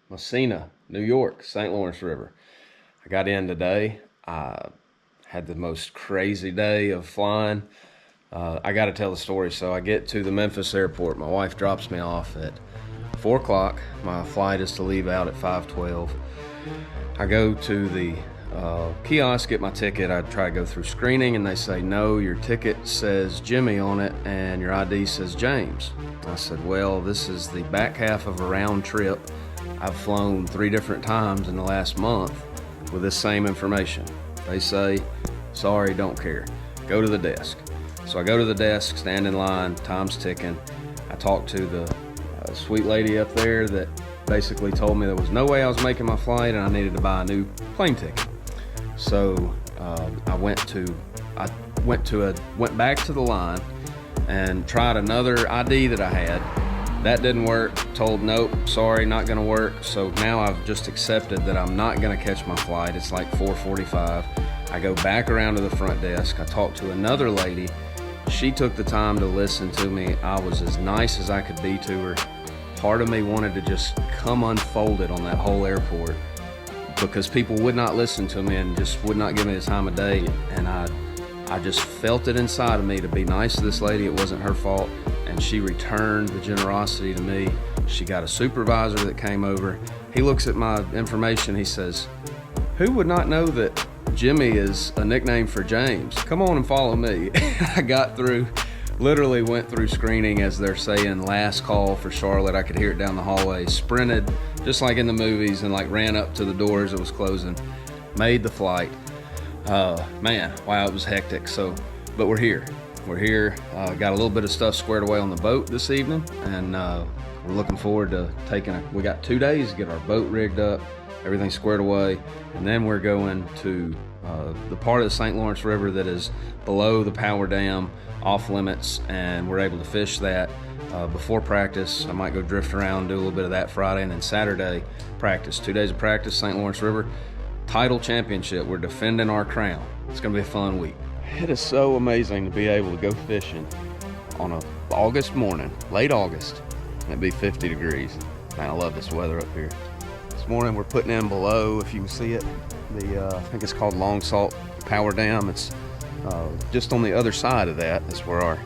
Messina, New York, St. Lawrence River. I got in today. I had the most crazy day of flying. I got to tell the story. So I get to the Memphis airport. My wife drops me off at 4 o'clock. My flight is to leave out at 5:12. I go to the kiosk, get my ticket. I try to go through screening, and they say, no, your ticket says Jimmy on it, and your ID says James. I said, well, this is the back half of a round trip. I've flown 3 different times in the last month with this same information. They say, sorry, don't care. Go to the desk. So I go to the desk, stand in line, time's ticking. I talk to the sweet lady up there that basically told me there was no way I was making my flight and I needed to buy a new plane ticket. So I went back to the line and tried another ID that I had. That didn't work. Told nope, sorry, not gonna work. So now I've just accepted that I'm not gonna catch my flight. It's like 4:45. I go back around to the front desk. I talked to another lady. She took the time to listen to me. I was as nice as I could be to her. Part of me wanted to just come unfolded on that whole airport because people would not listen to me and just would not give me the time of day. And I just felt it inside of me to be nice to this lady. It wasn't her fault. And she returned the generosity to me. She got a supervisor that came over. He looks at my information. He says, who would not know that Jimmy is a nickname for James? Come on and follow me. I got through, literally went through screening as they're saying, last call for Charlotte. I could hear it down the hallway, sprinted just like in the movies and like ran up to the door as it was closing, made the flight. Man, wow, it was hectic. So, but we're here. We're here. Got a little bit of stuff squared away on the boat this evening, and we're looking forward to we got 2 days to get our boat rigged up, everything squared away, and then we're going to the part of the St. Lawrence River that is below the power dam, off limits, and we're able to fish that before practice. I might go drift around, do a little bit of that Friday, and then Saturday practice. 2 days of practice, St. Lawrence River title championship. We're defending our crown. It's gonna be a fun week. It is so amazing to be able to go fishing on a August morning, late August, and it'd be 50 degrees. Man, I love this weather up here. This morning we're putting in below, if you can see it, I think it's called Long Salt Power Dam. It's just on the other side of that is where our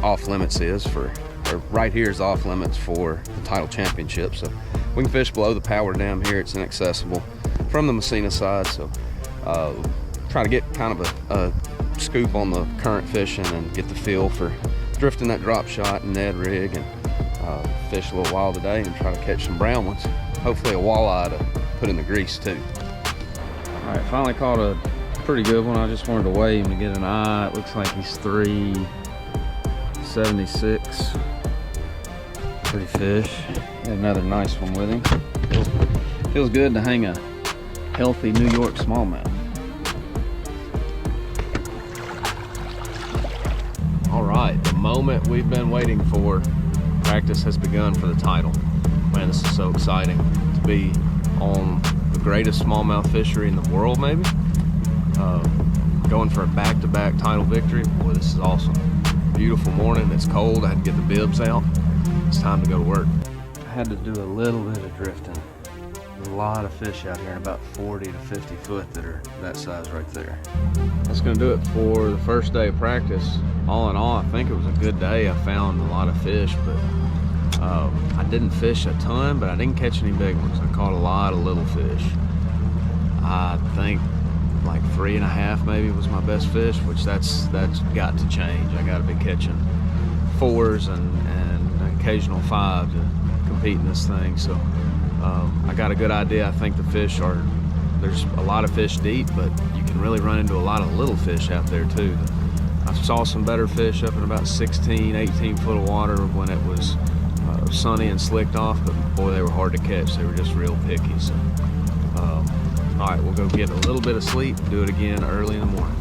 off limits is or right here is off limits for the title championship. So we can fish below the power dam here. It's inaccessible from the Messina side. So try to get kind of a scoop on the current fishing and get the feel for drifting that drop shot and Ned rig, and fish a little while today and try to catch some brown ones. Hopefully a walleye to put in the grease too. All right, finally caught a pretty good one. I just wanted to weigh him to get an eye. It looks like he's 376. Pretty fish. Got another nice one with him. Feels good to hang a healthy New York smallmouth. All right, the moment we've been waiting for. Practice has begun for the title. Man, this is so exciting to be on the greatest smallmouth fishery in the world, maybe. Going for a back-to-back title victory. Boy, this is awesome. Beautiful morning. It's cold. I had to get the bibs out. It's time to go to work. I had to do a little bit of drifting. There's a lot of fish out here, about 40 to 50 foot that are that size right there. That's going to do it for the first day of practice. All in all, I think it was a good day. I found a lot of fish, but I didn't fish a ton, but I didn't catch any big ones. I caught a lot of little fish. I think like 3.5 maybe was my best fish, which that's got to change. I got to be catching 4s and an occasional 5 to compete in this thing. So I got a good idea. I think there's a lot of fish deep, but you can really run into a lot of little fish out there too. I saw some better fish up in about 16, 18 foot of water when it was sunny and slicked off, but boy, they were hard to catch. They were just real picky. So, all right, we'll go get a little bit of sleep, do it again early in the morning.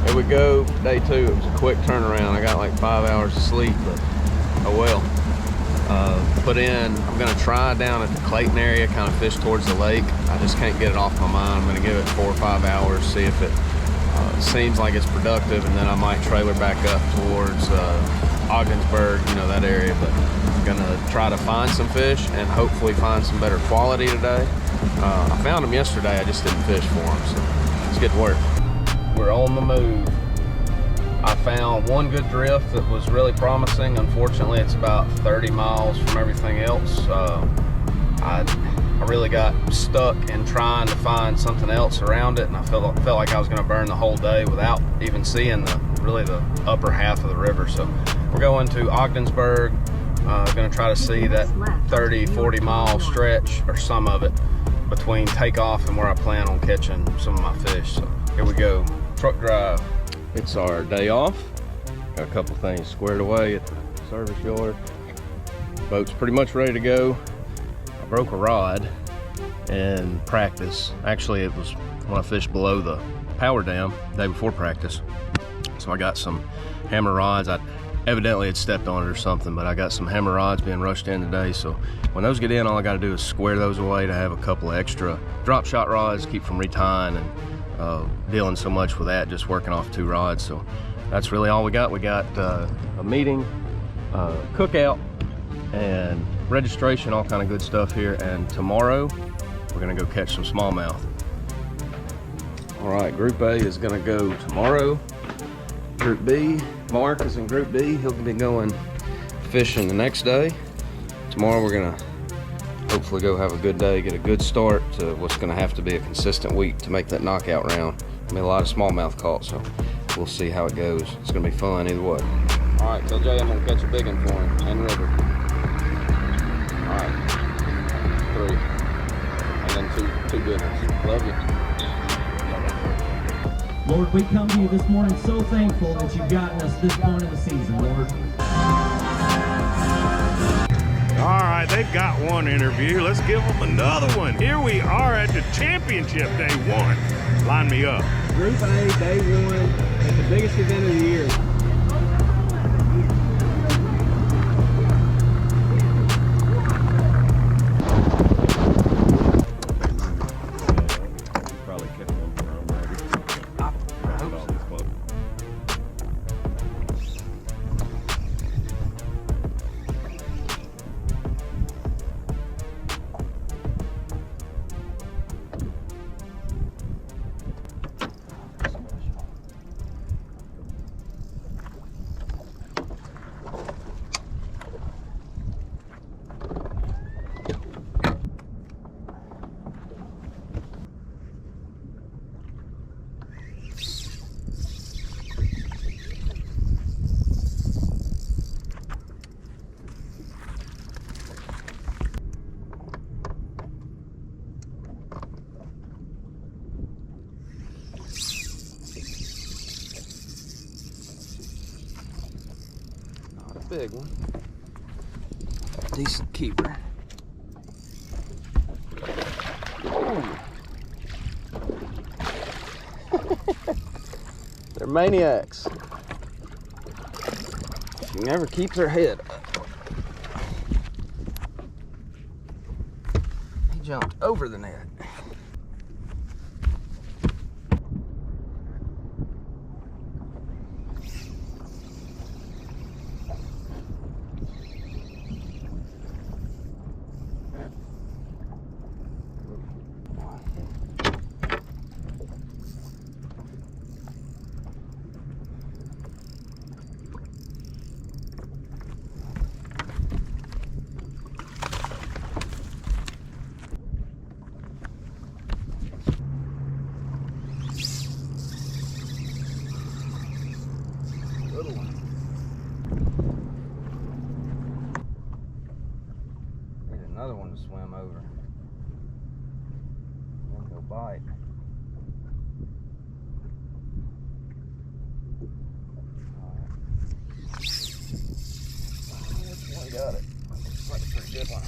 Here we go, day 2. It was a quick turnaround. I got like 5 hours of sleep, but oh well. I'm gonna try down at the Clayton area, kind of fish towards the lake. I just can't get it off my mind. I'm gonna give it 4 or 5 hours, see if it seems like it's productive, and then I might trailer back up towards Ogdensburg, you know, that area, but I'm gonna try to find some fish and hopefully find some better quality today. I found them yesterday, I just didn't fish for them, so let's get to work. We're on the move. I found one good drift that was really promising. Unfortunately, it's about 30 miles from everything else. I really got stuck in trying to find something else around it, and I felt like I was going to burn the whole day without even seeing really the upper half of the river. So we're going to Ogdensburg. Going to try to see that 30-40 mile stretch, or some of it, between takeoff and where I plan on catching some of my fish. So here we go. Truck drive. It's our day off. Got a couple things squared away at the service yard. Boat's pretty much ready to go. I broke a rod in practice. Actually, it was when I fished below the power dam the day before practice. So I got some hammer rods. I evidently had stepped on it or something, but I got some hammer rods being rushed in today. So when those get in, all I got to do is square those away to have a couple of extra drop shot rods, keep from retying and dealing so much with that, just working off 2 rods. So that's really all we got. We got a meeting, cookout, and registration, all kind of good stuff here. And tomorrow we're gonna go catch some smallmouth. All right, Group A is gonna go tomorrow. Group B, Mark is in Group B. He'll be going fishing the next day. Tomorrow we're gonna hopefully go have a good day, get a good start to what's gonna have to be a consistent week to make that knockout round. I mean, a lot of smallmouth caught, so we'll see how it goes. It's gonna be fun either way. All right, tell Jay I'm gonna catch a big one for him, and river. All right, 3, and then two good ones. Love you. Lord, we come to you this morning so thankful that you've gotten us this point in the season, Lord. All right, they've got one interview. Let's give them another one. Here we are at the championship, day 1. Line me up. Group A, day 1, at the biggest event of the year. Big one. Decent keeper. They're maniacs. She never keeps her head up. He jumped over the net. Another one to swim over. Then he'll bite. This one got it. Looks like a pretty good one.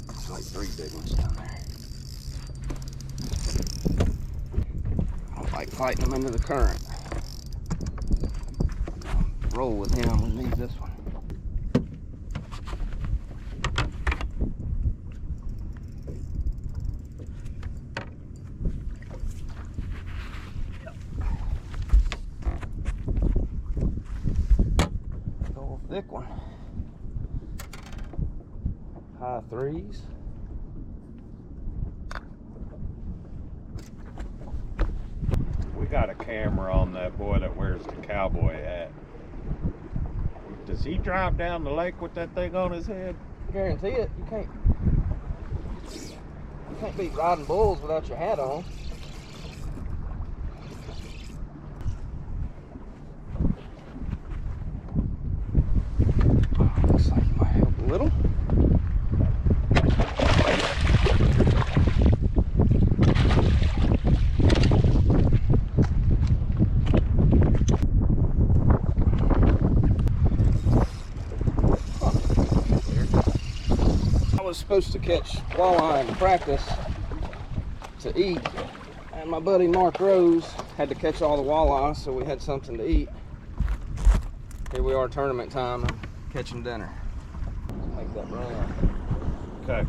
There's like 3 big ones down there. I don't like fighting them into the current. Roll with him when he needs this one. thick one. High threes. We got a camera on that boy that wears the cowboy hat. Does he drive down the lake with that thing on his head? Guarantee it. You can't beat riding bulls without your hat on. Looks like it might help a little. I was supposed to catch walleye in practice to eat, and my buddy Mark Rose had to catch all the walleye, so we had something to eat. Here we are, tournament time, and catching dinner. Make that run. Okay.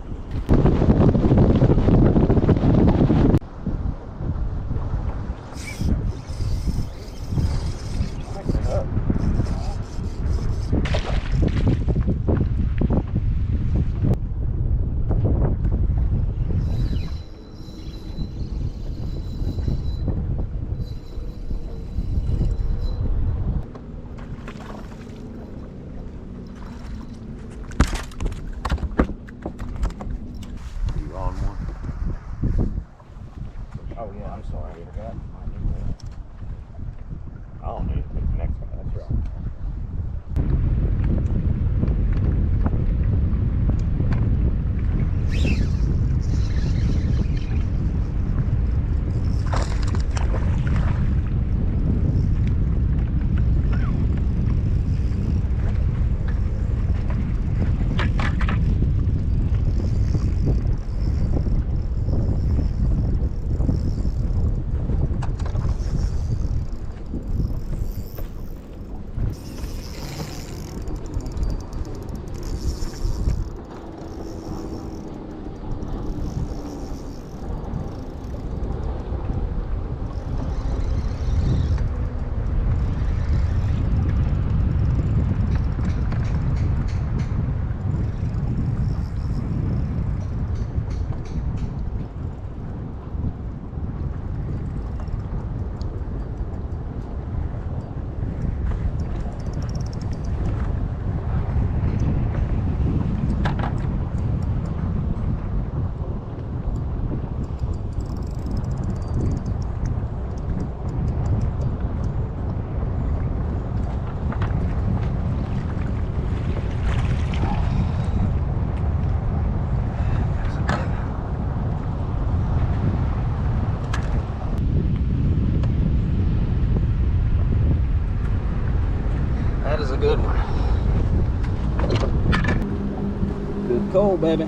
Oh yeah, I'm sorry. I don't need it. It's the next one. That's right. That is a good one. Good cold, baby.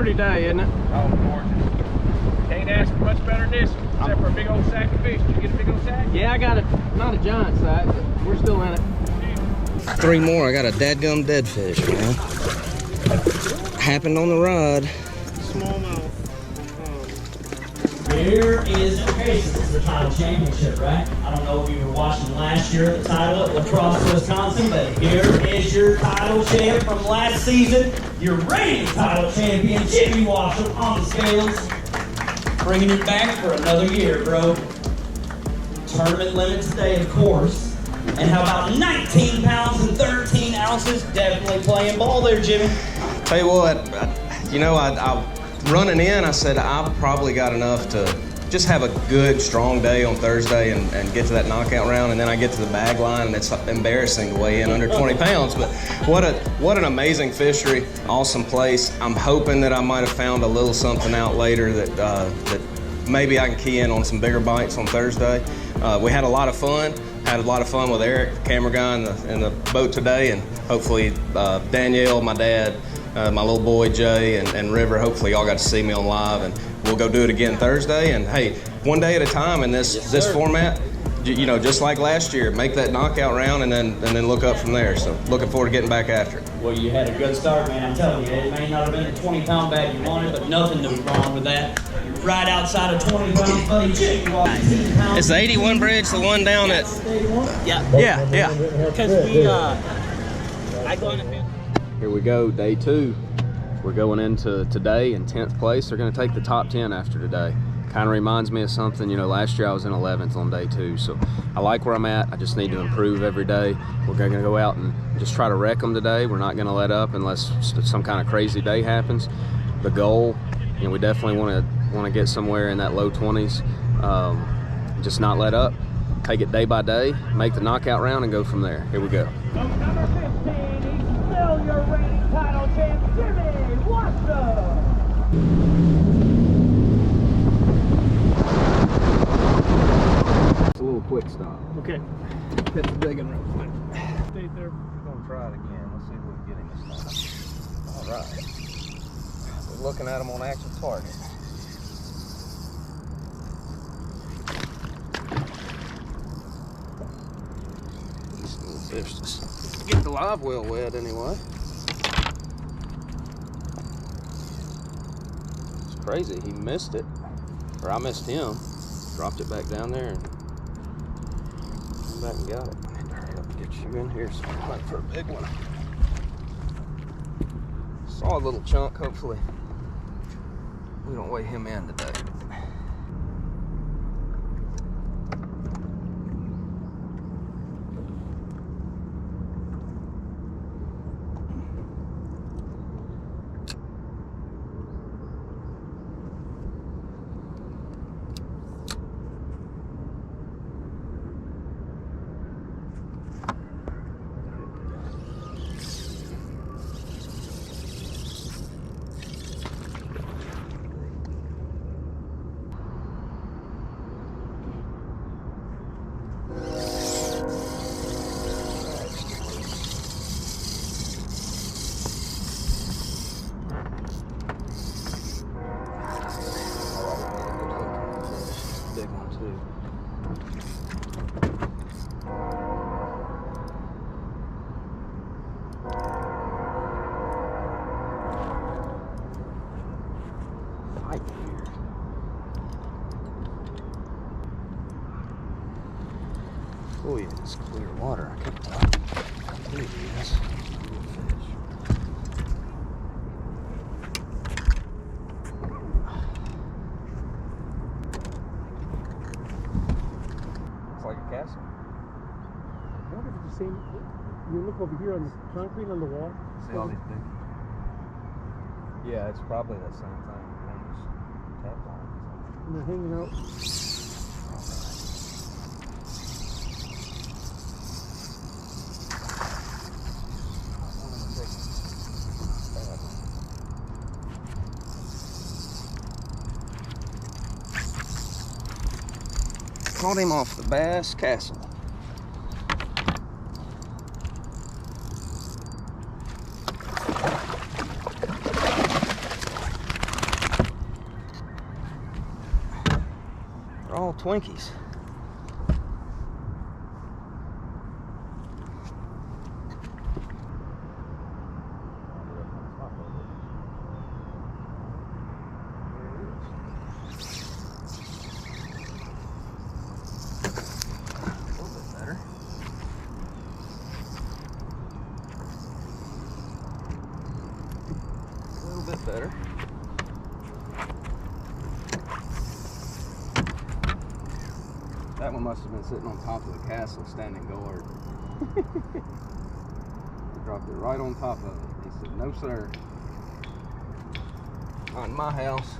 pretty day, isn't it? Oh, gorgeous. Can't ask for much better than this, except for a big old sack of fish. Did you get a big old sack? Yeah, I got it. Not a giant sack, but we're still in it. 3 more. I got a dadgum dead fish, man. Happened on the rod. Smallmouth. Here is the title championship, right? I don't know if you were watching last year the title at La Crosse, Wisconsin, but here is your title champ from last season, your reigning title champion, Jimmy Washel on the scales. Bringing you back for another year, bro. Tournament limit today, of course. And how about 19 pounds and 13 ounces? Definitely playing ball there, Jimmy. Tell you what, I running in, I said I've probably got enough to just have a good, strong day on Thursday and get to that knockout round, and then I get to the bag line, and it's embarrassing to weigh in under 20 pounds. But what an amazing fishery, awesome place. I'm hoping that I might have found a little something out later that maybe I can key in on some bigger bites on Thursday. We had a lot of fun. Had a lot of fun with Eric, the camera guy, in the boat today, and hopefully Danielle, my dad, my little boy Jay, and River, hopefully y'all got to see me on live, and we'll go do it again Thursday. And hey, one day at a time in this format, you know, just like last year, make that knockout round and then look up from there. So looking forward to getting back after it. Well, you had a good start, man. I'm telling you, it may not have been the 20-pound bag you wanted, but nothing was wrong with that. You're right outside of 20 pounds, buddy. It's the 81 bridge, the one down at... Yeah. Because I go in the field. Here we go, day 2. We're going into today in 10th place. They're going to take the top 10 after today. Kind of reminds me of something, you know, last year I was in 11th on day 2, so I like where I'm at. I just need to improve every day. We're going to go out and just try to wreck them today. We're not going to let up unless some kind of crazy day happens. The goal, you know, we definitely want to get somewhere in that low 20s. Just not let up. Take it day by day, make the knockout round, and go from there. Here we go. Number 15, he's still your reigning title champ, Jimmy Washel. It's a little quick stop. Okay. Hit the big one real quick. Stay there. We're going to try it again. Let's see if we can get him this time. All right. We're looking at him on active target. These little fish just get the live well wet anyway. It's crazy. He missed it, or I missed him. Dropped it back down there and come back and got it. I need to hurry up and get you in here so I can hunt for a big one. Saw a little chunk, hopefully we don't weigh him in today. Big one too. Fight here. Oh yeah, it's clear water. I can't tell. I believe it is. Like a castle. I wonder if it's the same. You look over here on the concrete on the wall. See all these big. Yeah, it's probably the same thing. One just tapped on it. And they're hanging out. Caught him off the Bass Castle. Twinkies. Better. That one must have been sitting on top of the castle standing guard. He dropped it right on top of it. He said, no sir. Not in my house.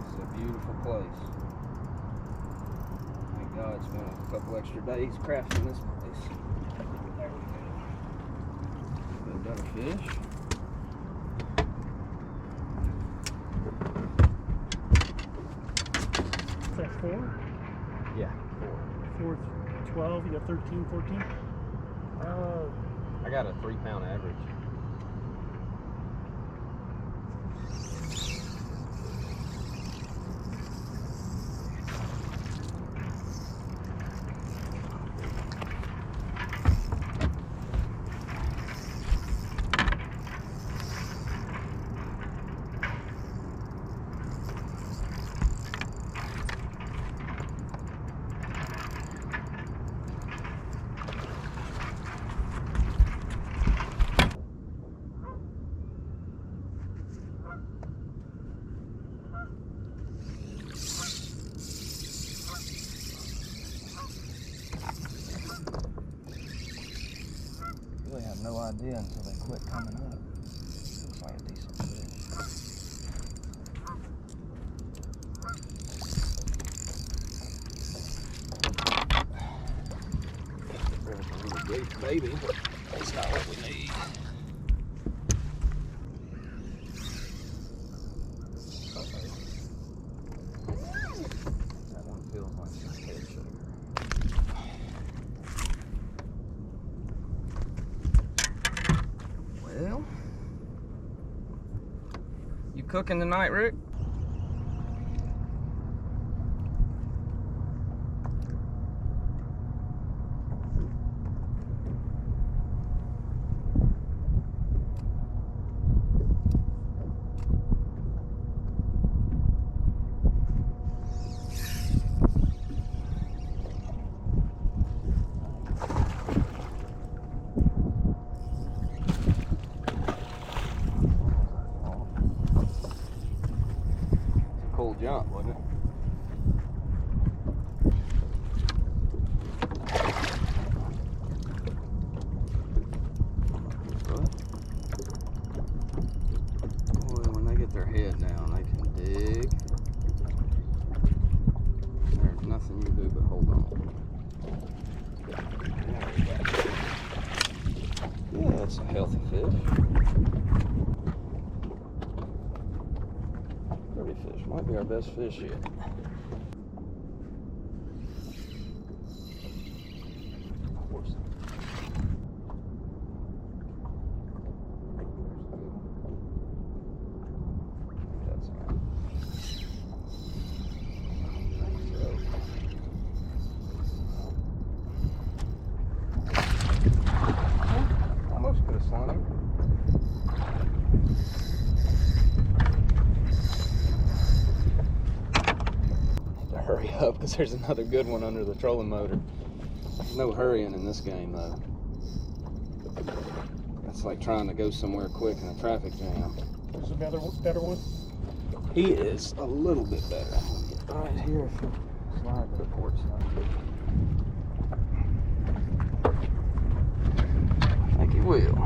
It's a beautiful place. Thank God spent a couple extra days crafting this place. There we go. Better fish. That's 4? Yeah, 4, 12, you got 13, 14? I got a 3-pound average. Really have no idea until they quit coming up. Looks like a decent fish. There's a little great baby, but that's not what we need. That one feels like some head sugar. Well, you cooking tonight, Rick? Jump, wasn't it? Boy, when they get their head down, they can dig. There's nothing you can do but hold on. Yeah, that's a healthy fish. Fish might be our best fish yet. Almost could have slung him. Hurry up, because there's another good one under the trolling motor. There's no hurrying in this game, though. That's like trying to go somewhere quick in a traffic jam. There's another better one. He is a little bit better. Right here, if you slide to the port side. I think he will.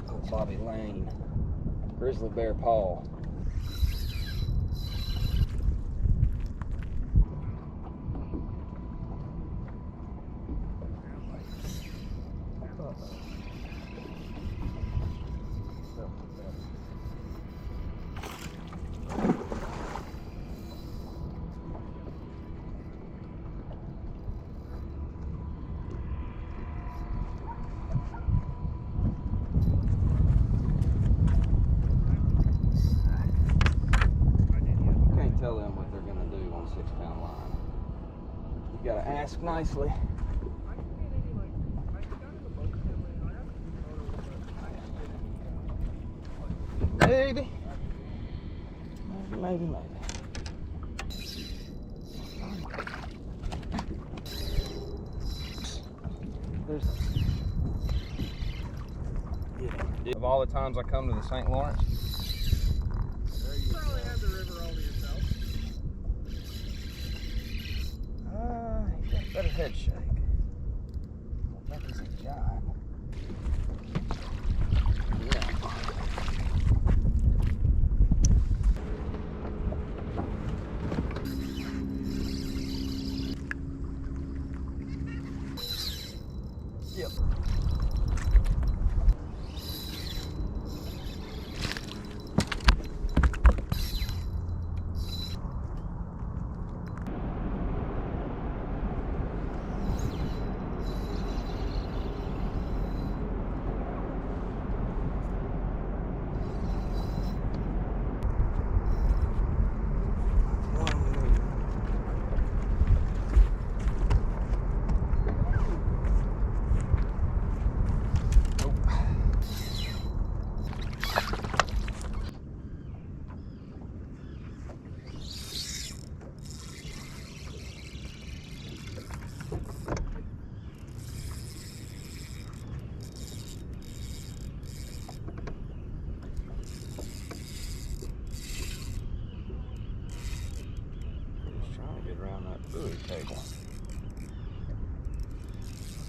Oh, Bobby Lane. Grizzly bear paw. mask nicely. Maybe. Of all the times I come to the St. Lawrence. You probably have the river all to yourself. He's got a better head shake. I think he's a giant. Yep. Around that buoy cable. Not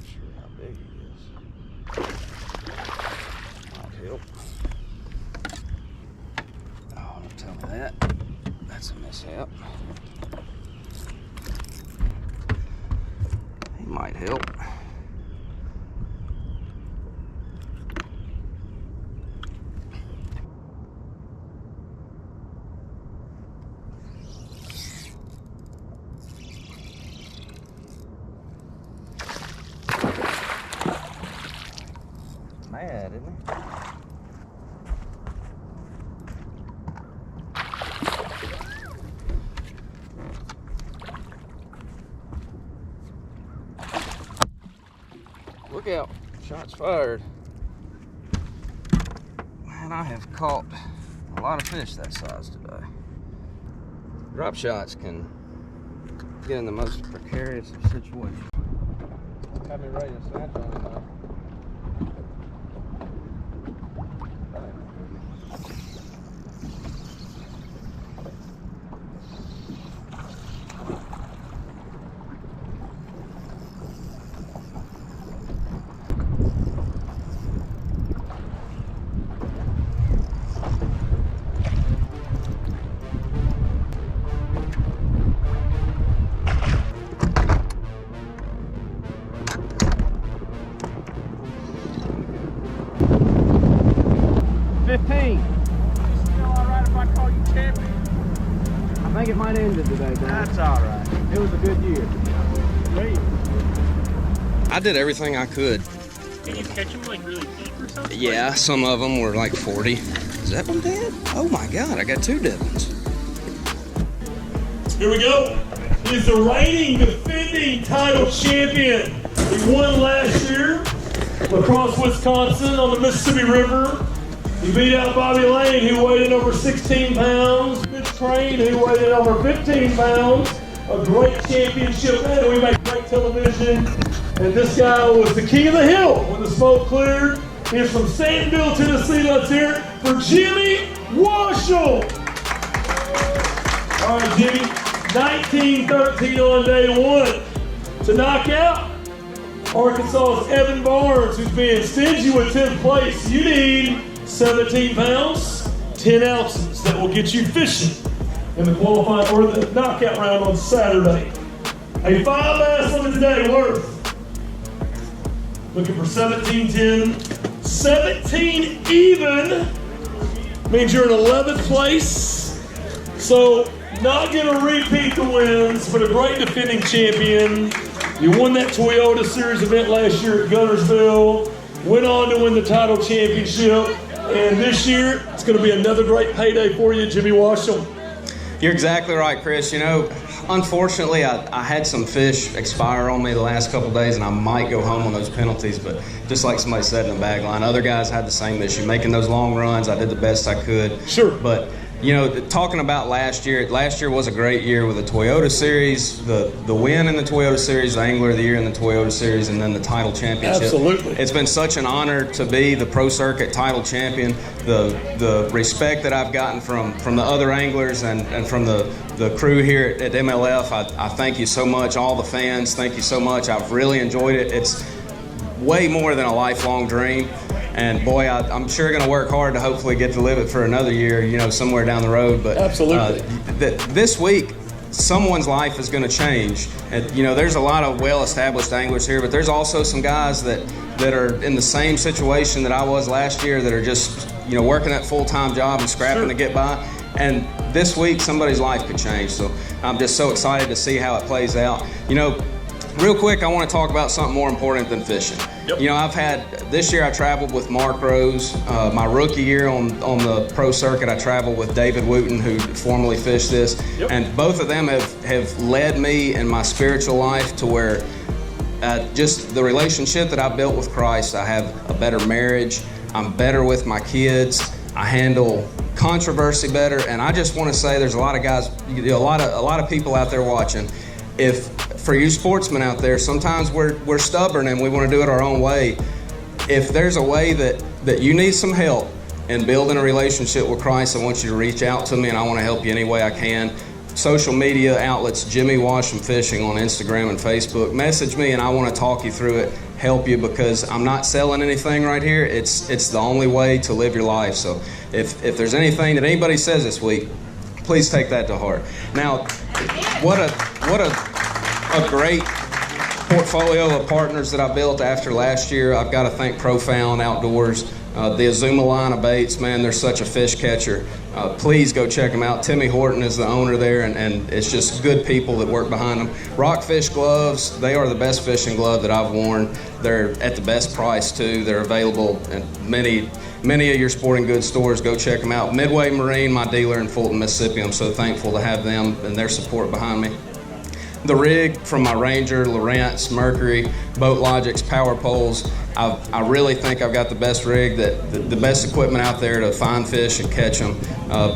sure how big he is. Might help. Oh, don't tell me that. That's a mishap. He might help. Mad, isn't he? Look out, shots fired. Man, I have caught a lot of fish that size today. Drop shots can get in the most precarious of situations. Got me ready to snatch on him though. I think it might end it today, Dan. That's all right. It was a good year. Great. I did everything I could. Can you catch them like really deep or something? Yeah, some of them were like 40. Is that one dead? Oh my God, I got 2 dead ones. Here we go. He's the reigning, defending title champion. He won last year across Wisconsin on the Mississippi River. He beat out Bobby Lane, who weighed in over 16 pounds. Good Train, who weighed in over 15 pounds. A great championship man. We make great television. And this guy was the king of the hill when the smoke cleared. He's from Sandville, Tennessee. Let's hear it for Jimmy Washel. All right, Jimmy. 19-13 on day 1. To knock out Arkansas's Evan Barnes, who's being stingy with 10th place. You need 17 pounds, 10 ounces that will get you fishing in the qualifying or the knockout round on Saturday. A 5 bass limit today worth. Looking for 17-10. 17 even means you're in 11th place. So not gonna repeat the wins, but a great defending champion. You won that Toyota Series event last year at Gunnersville. Went on to win the title championship. And this year, it's going to be another great payday for you, Jimmy Washel. You're exactly right, Chris. You know, unfortunately, I had some fish expire on me the last couple of days, and I might go home on those penalties. But just like somebody said in the bag line, other guys had the same issue. Making those long runs, I did the best I could. Sure. But, you know, talking about last year was a great year with the Toyota Series, the win in the Toyota Series, the Angler of the Year in the Toyota Series, and then the title championship. Absolutely. It's been such an honor to be the Pro Circuit title champion. The respect that I've gotten from the other anglers and from the crew here at MLF, I thank you so much. All the fans, thank you so much. I've really enjoyed it. It's way more than a lifelong dream. And boy, I'm sure going to work hard to hopefully get to live it for another year, you know, somewhere down the road. But absolutely, this week, someone's life is going to change. And, you know, there's a lot of well-established anglers here, but there's also some guys that are in the same situation that I was last year, that are just, you know, working that full-time job and scrapping to get by. And this week, somebody's life could change. So I'm just so excited to see how it plays out. You know, real quick, I want to talk about something more important than fishing. Yep. You know, this year I traveled with Mark Rose. My rookie year on the pro circuit, I traveled with David Wooten, who formerly fished this. Yep. And both of them have led me in my spiritual life to where just the relationship that I built with Christ, I have a better marriage. I'm better with my kids. I handle controversy better. And I just want to say, there's a lot of guys, a lot of people out there watching. For you sportsmen out there, sometimes we're stubborn and we want to do it our own way. If there's a way that you need some help in building a relationship with Christ, I want you to reach out to me, and I want to help you any way I can. Social media outlets, Jimmy Washam Fishing on Instagram and Facebook. Message me and I want to talk you through it, help you, because I'm not selling anything right here. It's the only way to live your life. So if there's anything that anybody says this week, please take that to heart. Now, what a great portfolio of partners that I built after last year. I've got to thank Profound Outdoors, the Azuma line of baits. Man, they're such a fish catcher. Please go check them out. Timmy Horton is the owner there, and it's just good people that work behind them. Rockfish gloves, they are the best fishing glove that I've worn. They're at the best price too. They're available at many of your sporting goods stores. Go check them out. Midway Marine, my dealer in Fulton, Mississippi. I'm so thankful to have them and their support behind me. The rig from my Ranger, Lowrance, Mercury, Boat Logics, Power Poles. I really think I've got the best rig, the best equipment out there to find fish and catch them.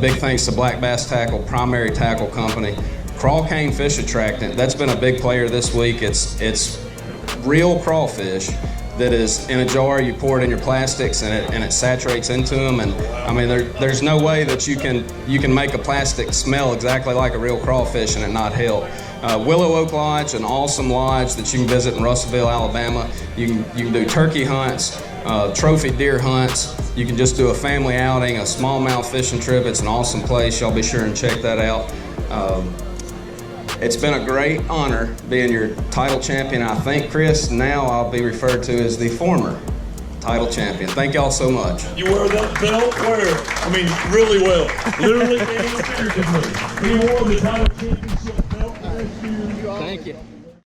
Big thanks to Black Bass Tackle, Primary Tackle Company. Craw Cane Fish Attractant, that's been a big player this week. It's real crawfish that is in a jar. You pour it in your plastics and it saturates into them. And I mean, there's no way that you can make a plastic smell exactly like a real crawfish and it not help. Willow Oak Lodge, an awesome lodge that you can visit in Russellville, Alabama. You can do turkey hunts, trophy deer hunts. You can just do a family outing, a smallmouth fishing trip. It's an awesome place. Y'all be sure and check that out. It's been a great honor being your title champion. I think, Chris, now I'll be referred to as the former title champion. Thank y'all so much. You wear that belt really well. Literally and figuratively. He won the title championship.